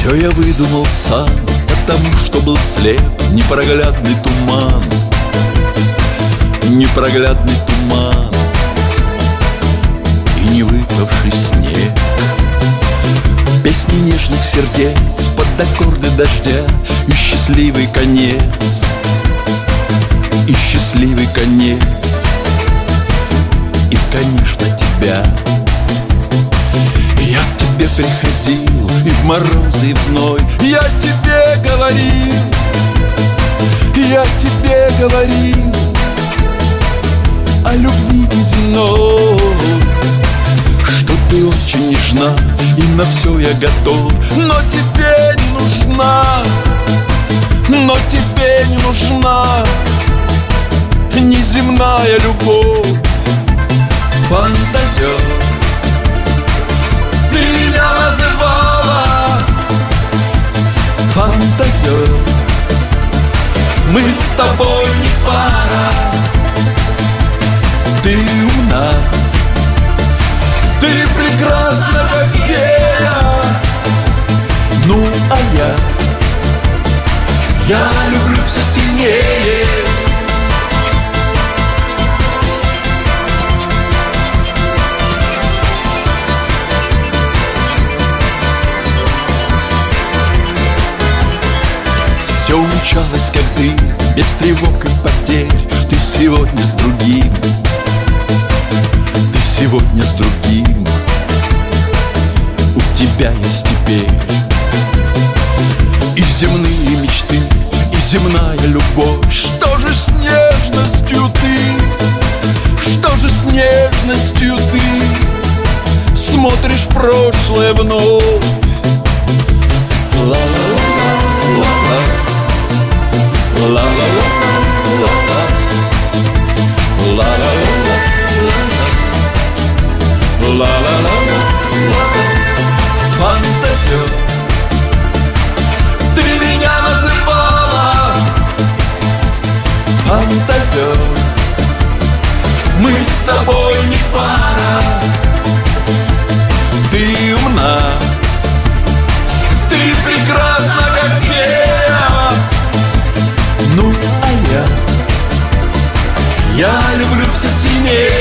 Все я выдумал сам, потому что был слеп. Непроглядный туман, непроглядный туман и не выпавший снег. Песни нежных сердец под аккорды дождя и счастливый конец, и счастливый конец, и, конечно, тебя. Я к тебе приходил и в морозы, и в зной. Я тебе говорил, я тебе говорил о любви неземной, что ты очень нежна, и на все я готов. Но тебе не нужна, но тебе не нужна неземная любовь. Фантазер, ты меня называла фантазер. Мы с тобой не пара. Ты умна, ты прекрасна, как фея. Ну, а я люблю все сильнее. Все умчалось, как дым, без тревог и потерь. Ты сегодня с другим, ты сегодня с другим. У тебя есть теперь и земные мечты, и земная любовь. Что же с нежностью ты, что же с нежностью ты смотришь в прошлое вновь? Ла-ла-ла-ла-ла, ла-ла-ла-ла-ла, ла-ла-ла-ла-ла. Фантазер, ты меня называла фантазер. Мы с тобой не пара. Ты умна, ты прекрасна, как фея. Ну, а я люблю все сильнее.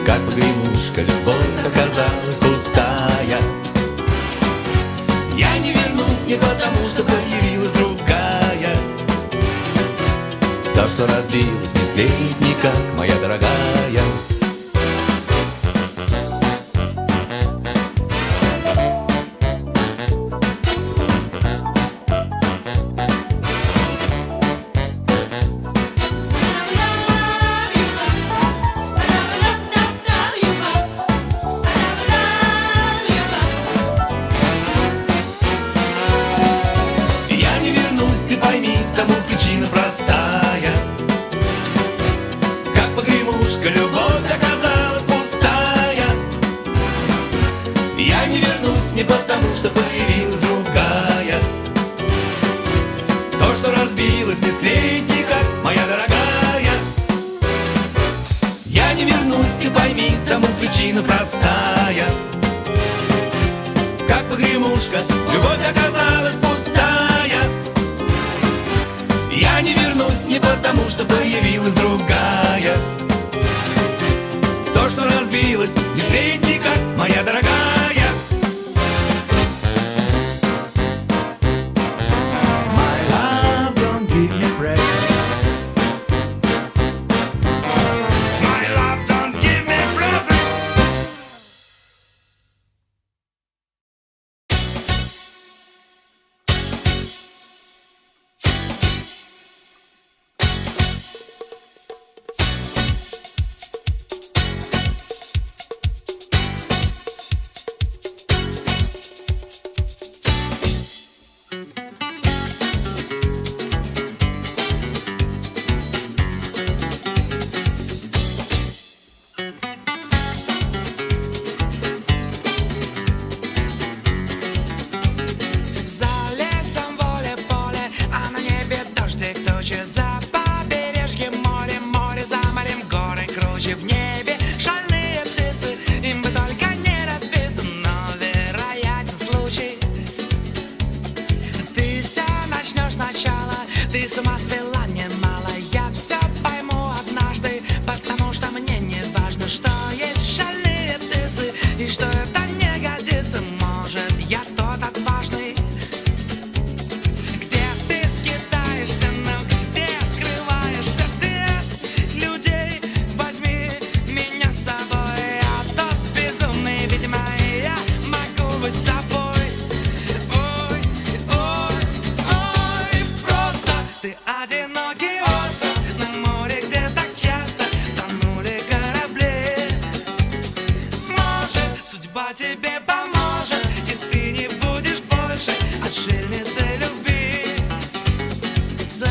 Как погремушка, любовь оказалась пустая. Я не вернусь не потому, что появилась другая. То, что разбилось, не склеить никак, моя дорогая. Тому причина простая. Как погремушка, любовь оказалась пустая. Я не вернусь не потому, что появилась другая. То, что разбилось, не склеить никак, моя дорогая. Я не вернусь, ты пойми, тому причина простая. Как погремушка, любовь оказалась пустая. Я не вернусь не потому, что появилась другая. То, что разбилось, не склеить никак, моя дорогая. My love, don't give me present. My love, don't give me present. Ты с ума свела немало, я все пойму однажды, потому что мне не важно, что есть шальные птицы и что это не годится. Может, я тот отважный, где ты скитаешься, но где скрываешься ты от людей. Возьми меня с собой, я тот безумный, видимо, я могу быть с тобой. Ты одинокий остров на море, где так часто тонули корабли. Может, судьба тебе поможет, и ты не будешь больше отшельницей любви. За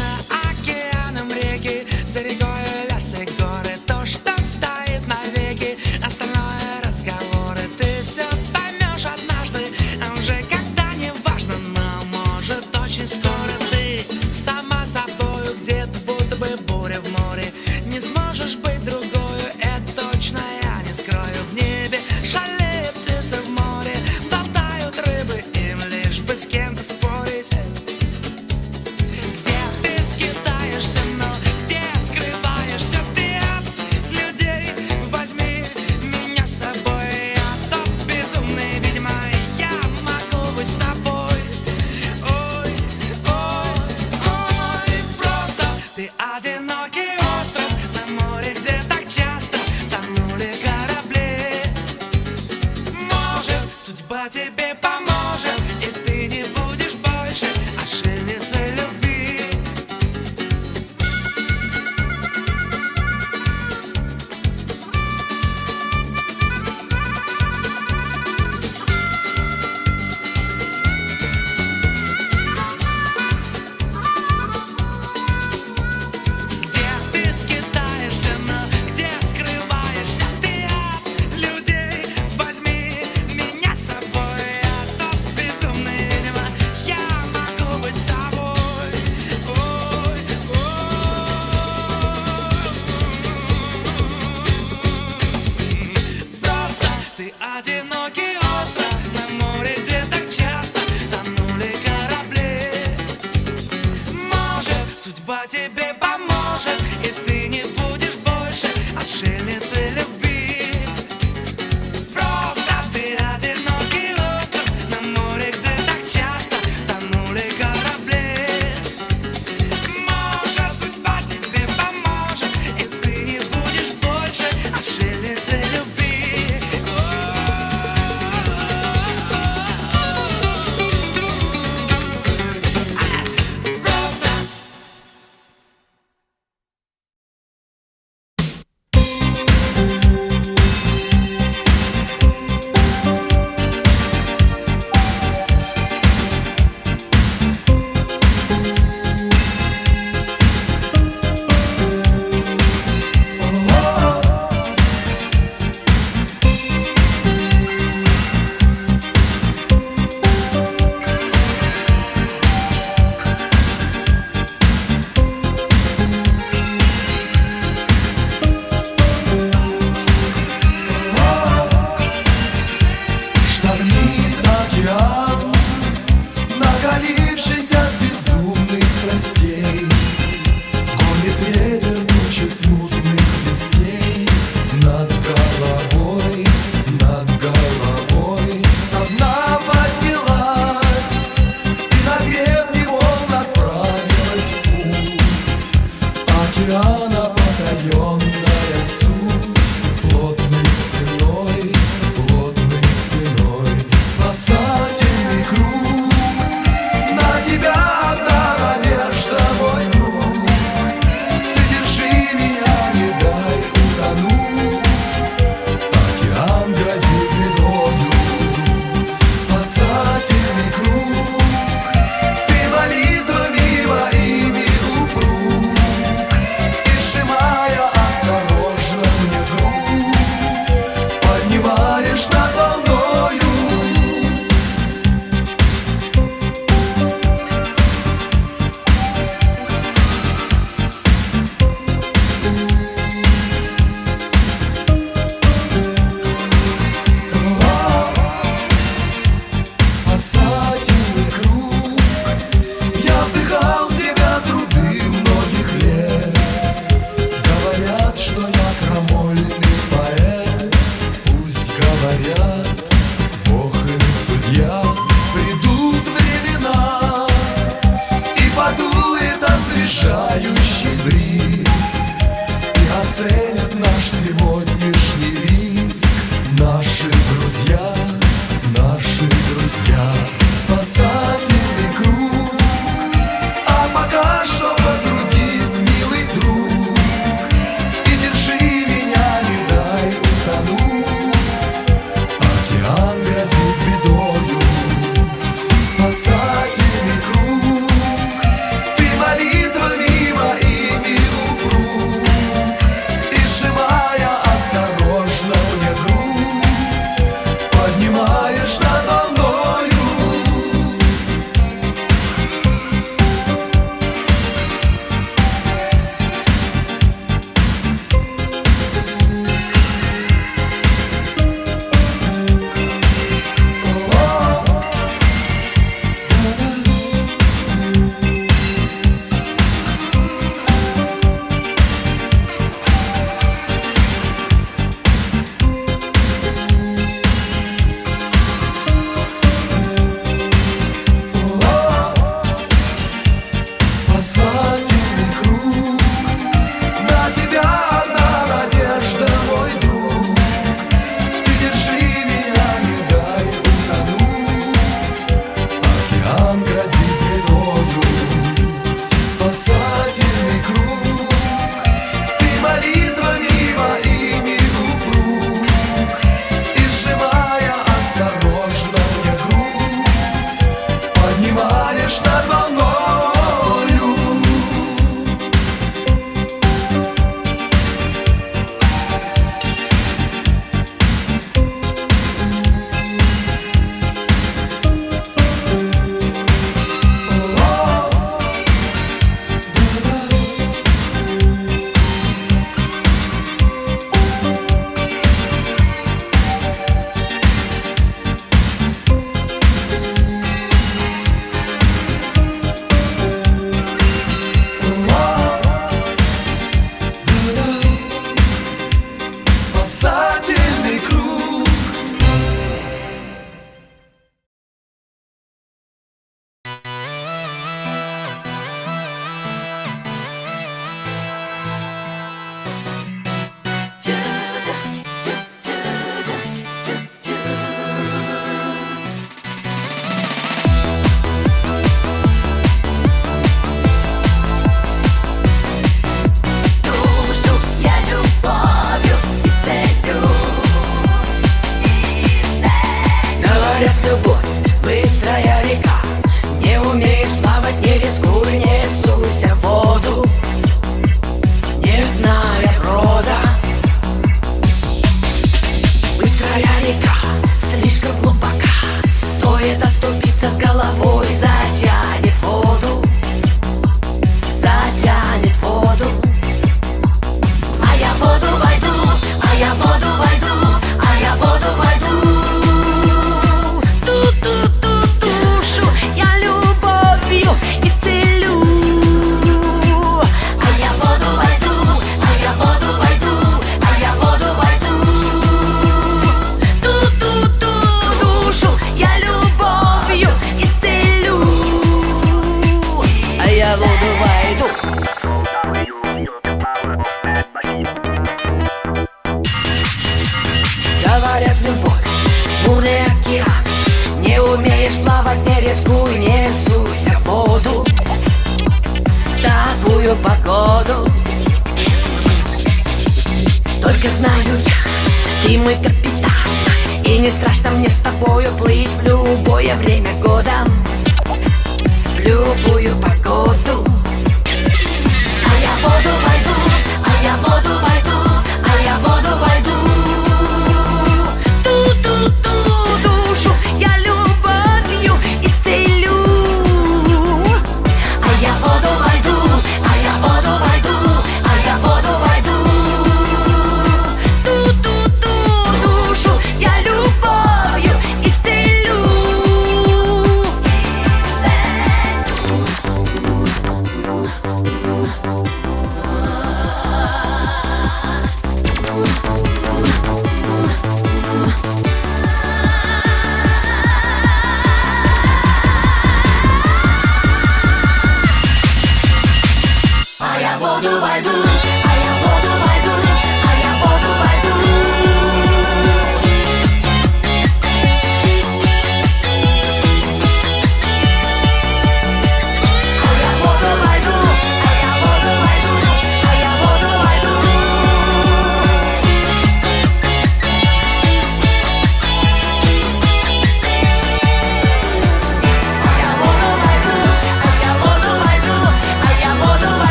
океаном реки, за рекой лес и горы, то, что стоит навеки, остальное разговоры. Ты все поймешь однажды, а уже когда не важно, но может очень скоро ты сама собою, где-то будто бы буря в море. Не сможешь быть другою, это точно я не скрою. В небе шалеют птицы, в море болтают рыбы, им лишь бы с кем-то спорить. Где ты скитаешься, но где скрываешься ты от людей. Возьми меня с собой, я тот безумный, видимо, я могу быть с тобой. Ты одинокий остров на море, где так часто тонули корабли. Может, судьба тебе поможет, и ты не будешь больше отшельницей любви. река слишком глубока, стоит оступиться с головой, затянет воду, затянет воду. А я в воду войду, а я в воду войду, а я в воду войду. Ту-ту-ту душу я любовью исцелю. А я в воду войду, а я в воду войду, а я в воду войду. Ту-ту-ту душу я любовью исцелю. А я в воду войду. Говорят, любовь, бурный океан. Не умеешь плавать, не рискуй, не суйся в воду в такую погоду. Только знаю я, ты мой капитан, и не страшно мне с тобою плыть в любое время года, в любую погоду. А я в воду войду, а я в воду войду.